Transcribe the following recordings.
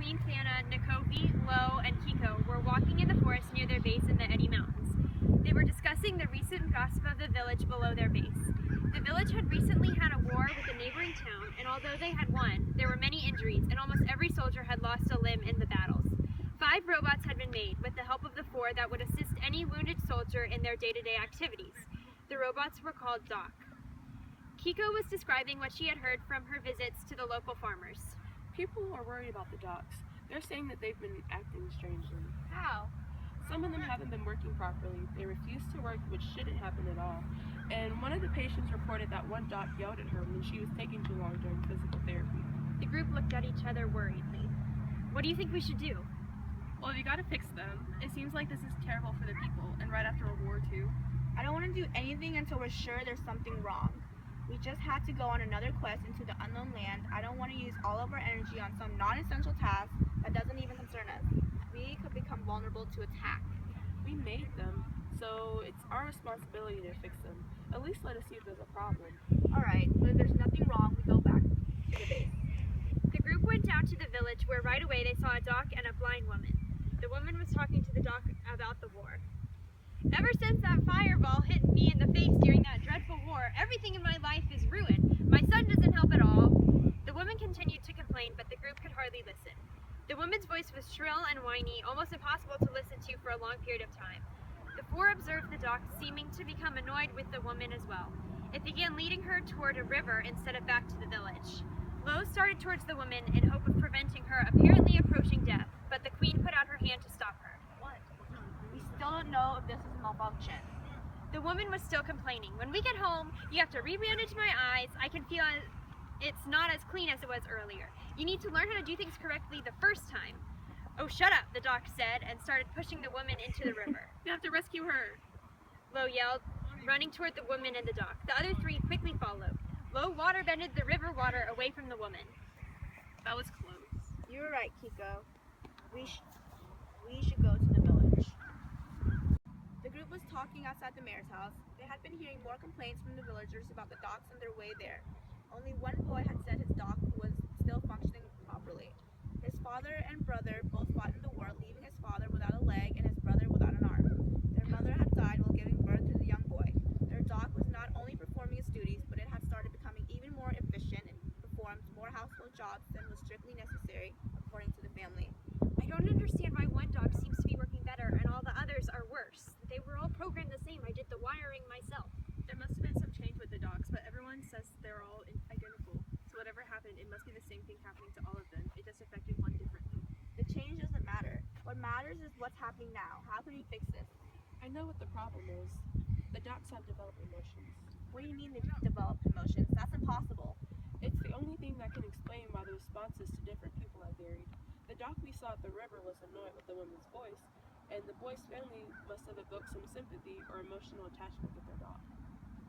Queen Santa, Nakovi, Lo, and Kiko were walking in the forest near their base in the Eddy Mountains. They were discussing the recent gossip of the village below their base. The village had recently had a war with a neighboring town, and although they had won, there were many injuries, and almost every soldier had lost a limb in the battles. 5 robots had been made, with the help of the 4 that would assist any wounded soldier in their day-to-day activities. The robots were called Doc. Kiko was describing what she had heard from her visits to the local farmers. People are worried about the docs. They're saying that they've been acting strangely. How? Some of them haven't been working properly. They refuse to work, which shouldn't happen at all. And one of the patients reported that one doc yelled at her when she was taking too long during physical therapy. The group looked at each other worriedly. What do you think we should do? Well, you gotta fix them. It seems like this is terrible for the people, and right after World War II. I don't want to do anything until we're sure there's something wrong. We just had to go on another quest into the unknown land. I don't want to use all of our energy on some non-essential task that doesn't even concern us. We could become vulnerable to attack. We made them, so it's our responsibility to fix them. At least let us see if there's a problem. Alright, but if there's nothing wrong, we go back to the base. The group went down to the village where right away they saw a doc and a blind woman. The woman was talking to the doc about the war. Ever since that fireball hit me in the face during that dreadful war, everything in my life is ruined. My son doesn't help at all. The woman continued to complain, but the group could hardly listen. The woman's voice was shrill and whiny, almost impossible to listen to for a long period of time. The 4 observed the doc, seeming to become annoyed with the woman as well. It began leading her toward a river instead of back to the village. Lo started towards the woman in hope of preventing her apparently approaching death, but the queen put out her hand to stop her. What? We still don't know if this is a malfunction. The woman was still complaining. When we get home, you have to rebandage my eyes. I can feel it's not as clean as it was earlier. You need to learn how to do things correctly the first time. Oh, shut up, the doc said, and started pushing the woman into the river. You have to rescue her. Lo yelled, running toward the woman and the doc. The other 3 quickly followed. Lo water-bended the river water away from the woman. That was close. You were right, Kiko. We should go to the village. The group was talking outside the mayor's house. They had been hearing more complaints from the villagers about the docks on their way there. Only one boy had said his dock was still functioning properly. His father and brother both fought in the war, leaving his father without a leg and his brother without an arm. Their mother had died while giving birth to the young boy. Their dock was not only performing its duties, but it had started becoming even more efficient and performed more household jobs than was strictly necessary, according to the family. I don't understand why one doc seems to be working better and all the others are worse. They were all programmed the same. I did the wiring myself. There must have been some change with the dogs, but everyone says they're all identical. So whatever happened, it must be the same thing happening to all of them. It just affected one differently. The change doesn't matter. What matters is what's happening now. How can we fix this? I know what the problem is. The docs have developed emotions. What do you mean they developed emotions? That's impossible. It's the only thing that can explain why the responses to different people have varied. The doc we saw at the river was annoyed with the woman's voice, and the boy's family must have evoked some sympathy or emotional attachment with their dog.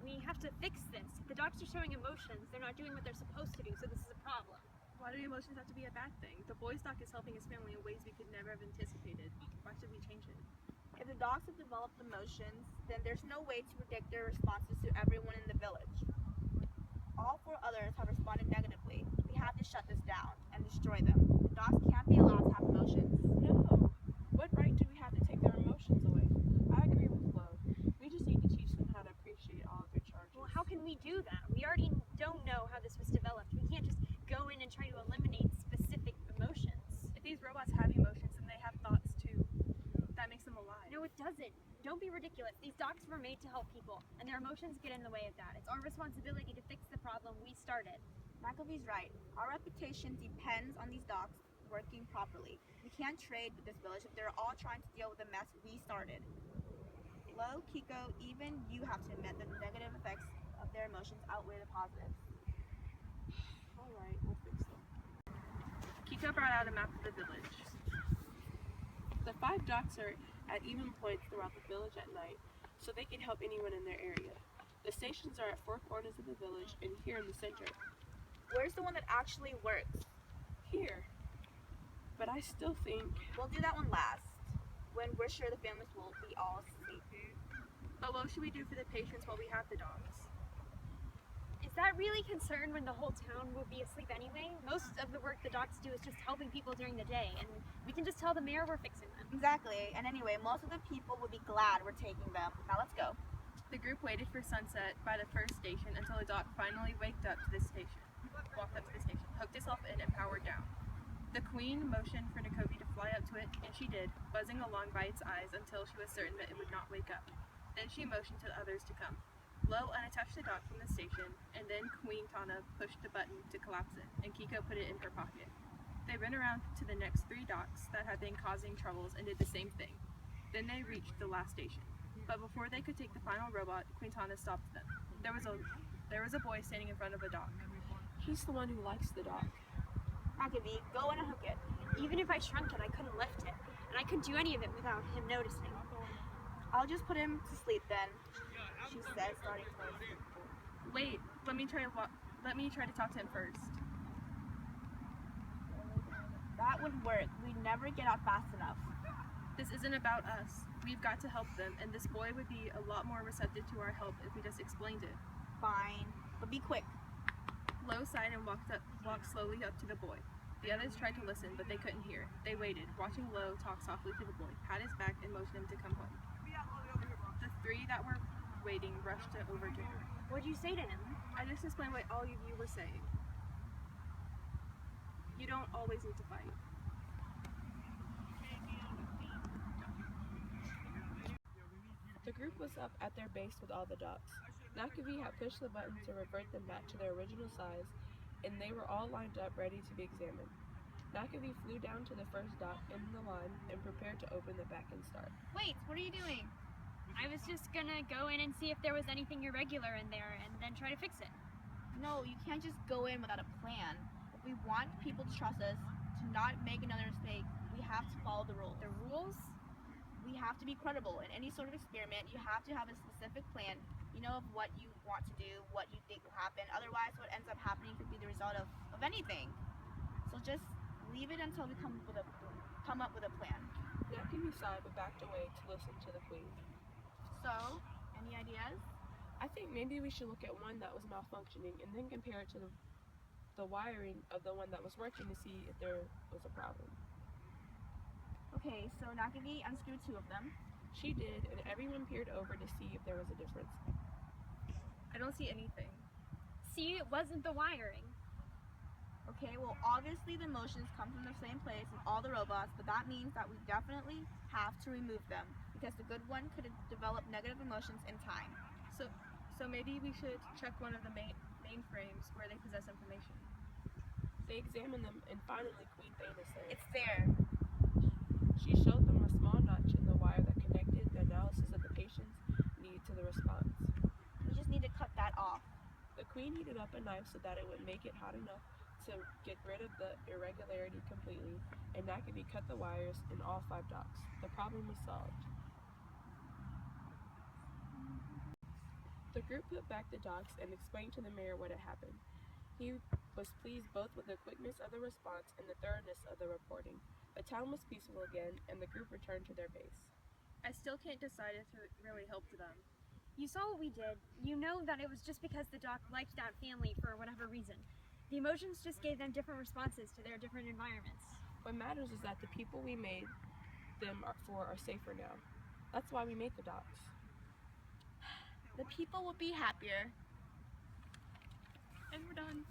We have to fix this. The docs are showing emotions. They're not doing what they're supposed to do, so this is a problem. Why do emotions have to be a bad thing? The boy's doc is helping his family in ways we could never have anticipated. Why should we change it? If the dogs have developed emotions, then there's no way to predict their responses to everyone in the village. All 4 others have responded negatively. We have to shut this down and destroy them. The dogs can't be allowed to have emotions. No! What right do we have to take their emotions away? I agree with Flo. We just need to teach them how to appreciate all of their charges. Well, how can we do that? We already don't know how this was developed. We can't just go in and try to eliminate specific emotions. If these robots have emotions, then they have thoughts too. That makes them alive. No, it doesn't. Don't be ridiculous. These docs were made to help people, and their emotions get in the way of that. It's our responsibility to fix the problem we started. McAfee's right. Our reputation depends on these dogs working properly. We can't trade with this village if they're all trying to deal with the mess we started. Lo, Kiko, even you have to admit that the negative effects of their emotions outweigh the positives. Alright, we'll fix them. Kiko brought out a map of the village. The 5 docs are at even points throughout the village at night, so they can help anyone in their area. The stations are at 4 corners of the village and here in the center. Where's the one that actually works? Here. But I still think... We'll do that one last, when we're sure the families will be all safe. But what should we do for the patients while we have the dogs? Is Is that really concern when the whole town will be asleep anyway? Most of the work the docs do is just helping people during the day, and we can just tell the mayor we're fixing them. Exactly. And anyway, most of the people will be glad we're taking them. Now let's go. The group waited for sunset by the first station until the doc finally walked up to the station, hooked itself in, and powered down. The Queen motioned for N'Kobe to fly up to it, and she did, buzzing along by its eyes until she was certain that it would not wake up. Then she motioned to the others to come. Lo unattached the dock from the station, and then Queen Tana pushed the button to collapse it, and Kiko put it in her pocket. They ran around to the next 3 docks that had been causing troubles and did the same thing. Then they reached the last station. But before they could take the final robot, Queen Tana stopped them. There was a boy standing in front of a dock. He's the one who likes the dock. N'Kobe, go and hook it. Even if I shrunk it, I couldn't lift it, and I couldn't do any of it without him noticing. I'll just put him to sleep then, she said, starting to. Wait, let me try to talk to him first. That wouldn't work. We'd never get out fast enough. This isn't about us. We've got to help them, and this boy would be a lot more receptive to our help if we just explained it. Fine, but be quick. Lo sighed and walked slowly up to the boy. The others tried to listen, but they couldn't hear. They waited, watching Lo talk softly to the boy, pat his back, and motion him to come home. The 3 that were waiting rushed over to her. What'd you say to him? I just explained what all of you were saying. You don't always need to fight. The group was up at their base with all the docks. N'Kobe had pushed the button to revert them back to their original size, and they were all lined up ready to be examined. N'Kobe flew down to the first dock in the line and prepared to open the back and start. Wait, what are you doing? I was just gonna go in and see if there was anything irregular in there and then try to fix it. No, you can't just go in without a plan. If we want people to trust us, to not make another mistake, we have to follow the rules. The rules? We have to be credible. In any sort of experiment, you have to have a specific plan. You know of what you want to do, what you think will happen. Otherwise, what ends up happening could be the result of anything. So just leave it until we come up with a plan. N'Kobe sighed but backed away to listen to the Queen. So, any ideas? I think maybe we should look at one that was malfunctioning and then compare it to the wiring of the one that was working to see if there was a problem. Okay, so N'Kobe unscrewed 2 of them. She did, and everyone peered over to see if there was a difference. I don't see anything. See, it wasn't the wiring. Okay, well obviously the motions come from the same place in all the robots, but that means that we definitely have to remove them because the good one could develop negative emotions in time. So maybe we should check one of the mainframes where they possess information. They examined them, and finally Queen Thana said, It's there. She showed them a small notch in the wire that connected the analysis of the patient's need to the response. We just need to cut that off. The Queen heated up a knife so that it would make it hot enough to get rid of the irregularity completely, and N'Kobe cut the wires in all 5 docks. The problem was solved. The group put back the docks and explained to the mayor what had happened. He was pleased both with the quickness of the response and the thoroughness of the reporting. The town was peaceful again, and the group returned to their base. I still can't decide if it really helped them. You saw what we did. You know that it was just because the doc liked that family for whatever reason. The emotions just gave them different responses to their different environments. What matters is that the people we made them for are safer now. That's why we made the docks. The people will be happier. And we're done.